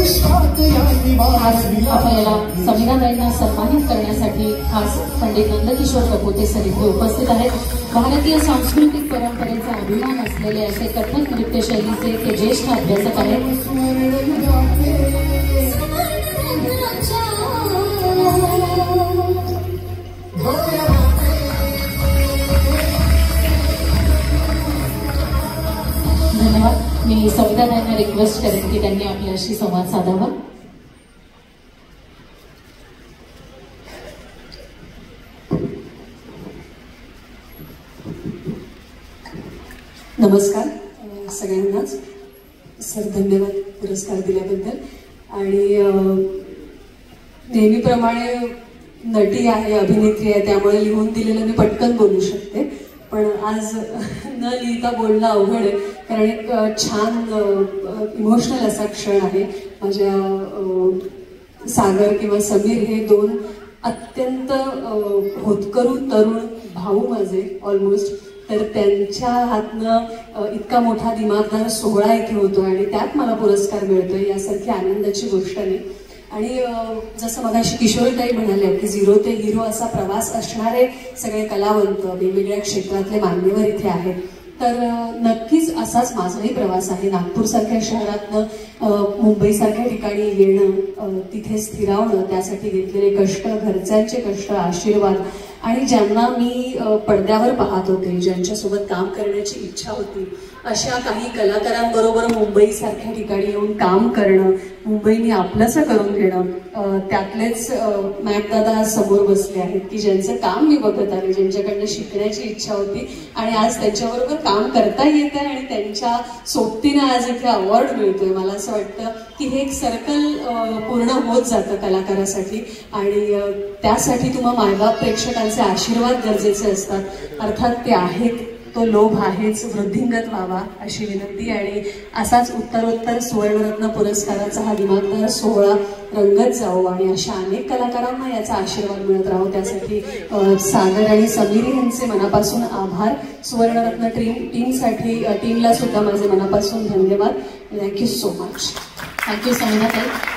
आज आपल्याला संविधानांना सन्मानित करण्यासाठी खास पंडित नंदकिशोर कपोते सर इथे उपस्थित आहेत। भारतीय सांस्कृतिक परंपरेचा अभिमान असलेले असे कथक नृत्य शैलीचे ते ज्येष्ठ अभ्यासक आहेत। धन्यवाद। मी संविधानांना रिक्वेस्ट करेन की त्यांनी आपल्याशी संवाद साधावा। नमस्कार सगळ्यांनाच। सर धन्यवाद पुरस्कार दिल्याबद्दल। आणि नेहमीप्रमाणे नटी आहे, अभिनेत्री आहे, त्यामुळे लिहून दिलेलं मी पटकन बोलू शकते, पण आज न लिहिता बोलणं अवघड आहे, कारण एक छान इमोशनल असा क्षण आहे। माझ्या सागर किंवा समीर हे दोन अत्यंत होतकरू तरुण भाऊ माझे ऑलमोस्ट, तर त्यांच्या हातनं इतका मोठा दिमागदार सोहळा इथे होतो आणि त्यात मला पुरस्कार मिळतोय, यासारखी आनंदाची गोष्ट नाही। आणि जसं मगाशी किशोरीताई म्हणाल्या की झिरो ते हिरो असा प्रवास असणारे सगळे कलावंत वेगवेगळ्या क्षेत्रातले मान्यवर इथे आहेत, तर नक्कीच असाच माझाही प्रवास आहे। नागपूरसारख्या शहरातनं मुंबईसारख्या ठिकाणी येणं, तिथे स्थिरावणं, त्यासाठी घेतलेले कष्ट, घरच्यांचे कष्ट, आशीर्वाद, आणि ज्यांना मी पडद्यावर पाहत होते, ज्यांच्यासोबत काम करण्याची इच्छा होती, अशा काही कलाकारांबरोबर मुंबईसारख्या ठिकाणी येऊन काम करणं, मुंबईने आपलंसं करून घेणं, त्यातलेच मॅमदादा समोर बसले आहेत की ज्यांचं काम मी बघत आले, ज्यांच्याकडनं शिकण्याची इच्छा होती आणि आज त्यांच्याबरोबर काम करता येत आहे आणि त्यांच्या सोबतीनं आज इथे अवॉर्ड मिळतोय। मला असं वाटतं की हे एक सर्कल पूर्ण होत जातं कलाकारासाठी, आणि त्यासाठी तुम्हा मायबाप प्रेक्षकांचे आशीर्वाद गरजेचे असतात। अर्थात ते आहेत, तो लोभ आहेच, वृद्धिंगत व्हावा अशी विनंती। आणि असाच उत्तरोत्तर सुवर्णरत्न पुरस्काराचा हा दिमागदार सोहळा रंगत जावो आणि अशा अनेक कलाकारांना याचा आशीर्वाद मिळत राहो, त्यासाठी सागर आणि समीर यांचे मनापासून आभार। सुवर्णरत्न टीमला सुद्धा माझे मनापासून धन्यवाद। Thank you so much. थँक्यू संविधाताई।